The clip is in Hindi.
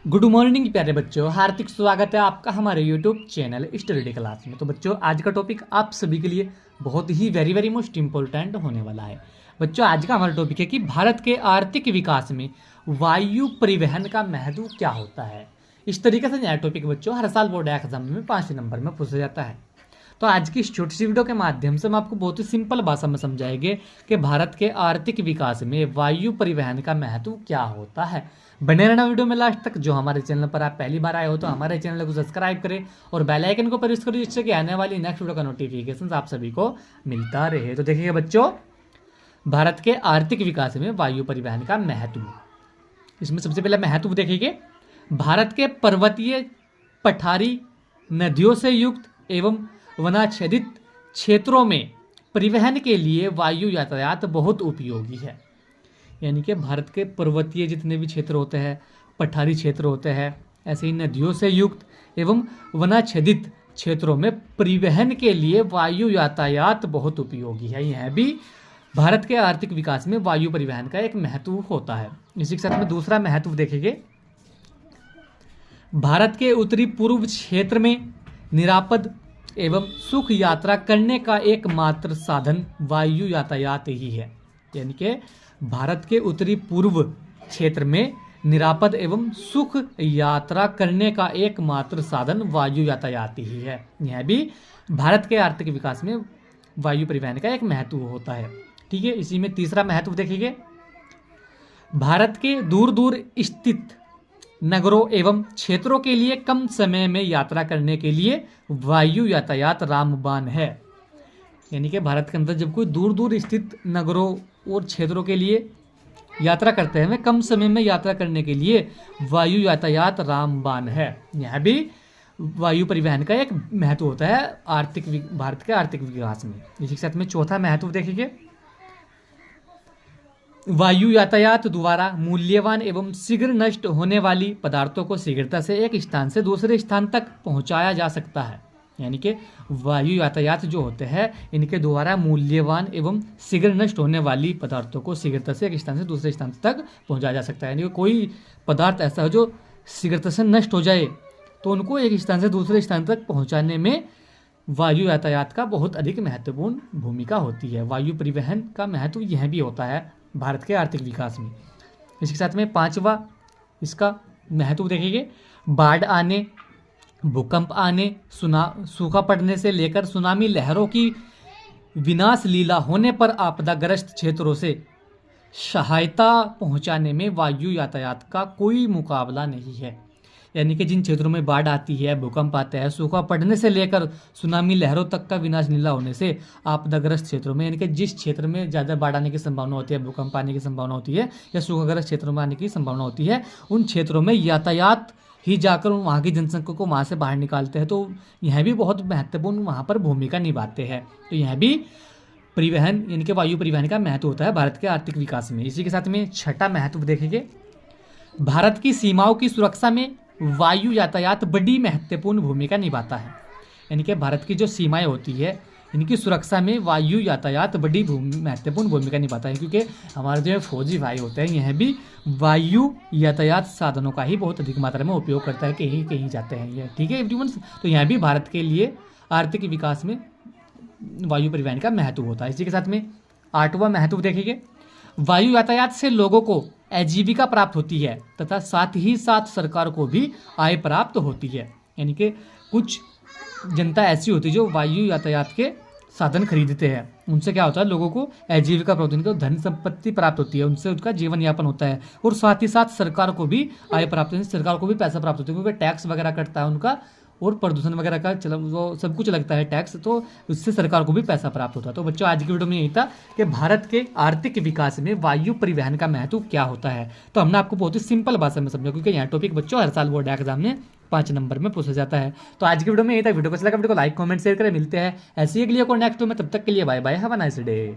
गुड मॉर्निंग प्यारे बच्चों, हार्दिक स्वागत है आपका हमारे यूट्यूब चैनल स्टडी क्लास में। तो बच्चों, आज का टॉपिक आप सभी के लिए बहुत ही वेरी मोस्ट इंपॉर्टेंट होने वाला है। बच्चों, आज का हमारा टॉपिक है कि भारत के आर्थिक विकास में वायु परिवहन का महत्व क्या होता है। इस तरीके से नया टॉपिक बच्चों हर साल बोर्ड एग्जाम में 5 नंबर में पूछा जाता है। तो आज की इस छोटी सी वीडियो के माध्यम से हम आपको बहुत ही सिंपल भाषा में समझाएंगे कि भारत के आर्थिक विकास में वायु परिवहन का महत्व क्या होता है। बने रहना वीडियो में लास्ट तक। जो हमारे चैनल पर आप पहली बार आए हो तो हमारे चैनल को सब्सक्राइब करें और बेल आइकन को प्रेस करें, जिससे कि आने वाली नेक्स्ट वीडियो का नोटिफिकेशन आप सभी को मिलता रहे। तो देखिए बच्चों, भारत के आर्थिक विकास में वायु परिवहन का महत्व, इसमें सबसे पहले महत्व देखेंगे। भारत के पर्वतीय, पठारी, नदियों से युक्त एवं वनाच्छादित क्षेत्रों में परिवहन के लिए वायु यातायात बहुत उपयोगी है। यानी कि भारत के पर्वतीय जितने भी क्षेत्र होते हैं, पठारी क्षेत्र होते हैं, ऐसे ही नदियों से युक्त एवं वनाच्छादित क्षेत्रों में परिवहन के लिए वायु यातायात बहुत उपयोगी है। यह भी भारत के आर्थिक विकास में वायु परिवहन का एक महत्व होता है। इसी के साथ में दूसरा महत्व देखेंगे। भारत के उत्तरी पूर्व क्षेत्र में निरापद एवं सुख यात्रा करने का एकमात्र साधन वायु यातायात ही है। यानी कि भारत के उत्तरी पूर्व क्षेत्र में निरापद एवं सुख यात्रा करने का एकमात्र साधन वायु यातायात ही है। यह भी भारत के आर्थिक विकास में वायु परिवहन का एक महत्व होता है। ठीक है, इसी में तीसरा महत्व देखेंगे। भारत के दूर दूर स्थित नगरों एवं क्षेत्रों के लिए कम समय में यात्रा करने के लिए वायु यातायात रामबाण है। यानी कि भारत के अंदर जब कोई दूर दूर स्थित नगरों और क्षेत्रों के लिए यात्रा करते हैं, वे कम समय में यात्रा करने के लिए वायु यातायात रामबाण है। यह भी वायु परिवहन का एक महत्व होता है भारत के आर्थिक विकास में। इसी के साथ में चौथा महत्व देखेंगे। वायु यातायात द्वारा मूल्यवान एवं शीघ्र नष्ट होने वाली पदार्थों को शीघ्रता से एक स्थान से दूसरे स्थान तक पहुंचाया जा सकता है। यानी कि वायु यातायात जो होते हैं, इनके द्वारा मूल्यवान एवं शीघ्र नष्ट होने वाली पदार्थों को शीघ्रता से एक स्थान से दूसरे स्थान तक पहुंचाया जा सकता है। यानी कि कोई पदार्थ ऐसा हो जो शीघ्रता से नष्ट हो जाए तो उनको एक स्थान से दूसरे स्थान तक पहुँचाने में वायु यातायात का बहुत अधिक महत्वपूर्ण भूमिका होती है। वायु परिवहन का महत्व यह भी होता है भारत के आर्थिक विकास में। इसके साथ में पांचवा इसका महत्व देखेंगे। बाढ़ आने, भूकंप आने, सूखा पड़ने से लेकर सुनामी लहरों की विनाश लीला होने पर आपदाग्रस्त क्षेत्रों से सहायता पहुंचाने में वायु यातायात का कोई मुकाबला नहीं है। यानी कि जिन क्षेत्रों में बाढ़ आती है, भूकंप आता है, सूखा पड़ने से लेकर सुनामी लहरों तक का विनाश लीला होने से आपदाग्रस्त क्षेत्रों में, यानी कि जिस क्षेत्र में ज़्यादा बाढ़ आने की संभावना होती है, भूकंप आने की संभावना होती है या सूखाग्रस्त क्षेत्रों में आने की संभावना होती है, उन क्षेत्रों में यातायात ही जाकर वहाँ की जनसंख्या को वहाँ से बाहर निकालते हैं। तो यह भी बहुत महत्वपूर्ण वहाँ पर भूमिका निभाते हैं। तो यह भी परिवहन यानी कि वायु परिवहन का महत्व होता है भारत के आर्थिक विकास में। इसी के साथ में छठा महत्व देखेंगे। भारत की सीमाओं की सुरक्षा में वायु यातायात बड़ी महत्वपूर्ण भूमिका निभाता है। यानी कि भारत की जो सीमाएं होती है, इनकी सुरक्षा में वायु यातायात बड़ी महत्वपूर्ण भूमिका निभाता है, क्योंकि हमारे जो फौजी भाई होते हैं, यह भी वायु यातायात साधनों का ही बहुत अधिक मात्रा में उपयोग करता है, कहीं कहीं जाते हैं ये। ठीक है एवरीवन, तो यह भी भारत के लिए आर्थिक विकास में वायु परिवहन का महत्व होता है। इसी के साथ में आठवां महत्व देखेंगे। वायु यातायात से लोगों को आजीविका प्राप्त होती है तथा साथ ही साथ सरकार को भी आय प्राप्त होती है। यानी कि कुछ जनता ऐसी होती है जो वायु यातायात के साधन खरीदते हैं, उनसे क्या होता है, लोगों को आजीविका प्राप्त होती है, धन संपत्ति प्राप्त होती है, उनसे उनका जीवन यापन होता है, और साथ ही साथ सरकार को भी आय प्राप्त होती है, सरकार को भी पैसा प्राप्त होता है, क्योंकि टैक्स वगैरह कटता है उनका, और प्रदूषण वगैरह का वो सब कुछ लगता है टैक्स, तो उससे सरकार को भी पैसा प्राप्त होता है। तो बच्चों, आज की वीडियो में यही था कि भारत के आर्थिक विकास में वायु परिवहन का महत्व क्या होता है। तो हमने आपको बहुत ही सिंपल भाषा में समझा, क्योंकि यहाँ टॉपिक बच्चों हर साल बोर्ड एग्जाम में 5 नंबर में पूछा जाता है। तो आज की वीडियो में यही था। वीडियो को अच्छा लगा वीडियो को लाइक कमेंट शेयर करें। मिलते हैं ऐसी अगली को नेक्स्ट में, तब तक के लिए bye bye, have a nice day.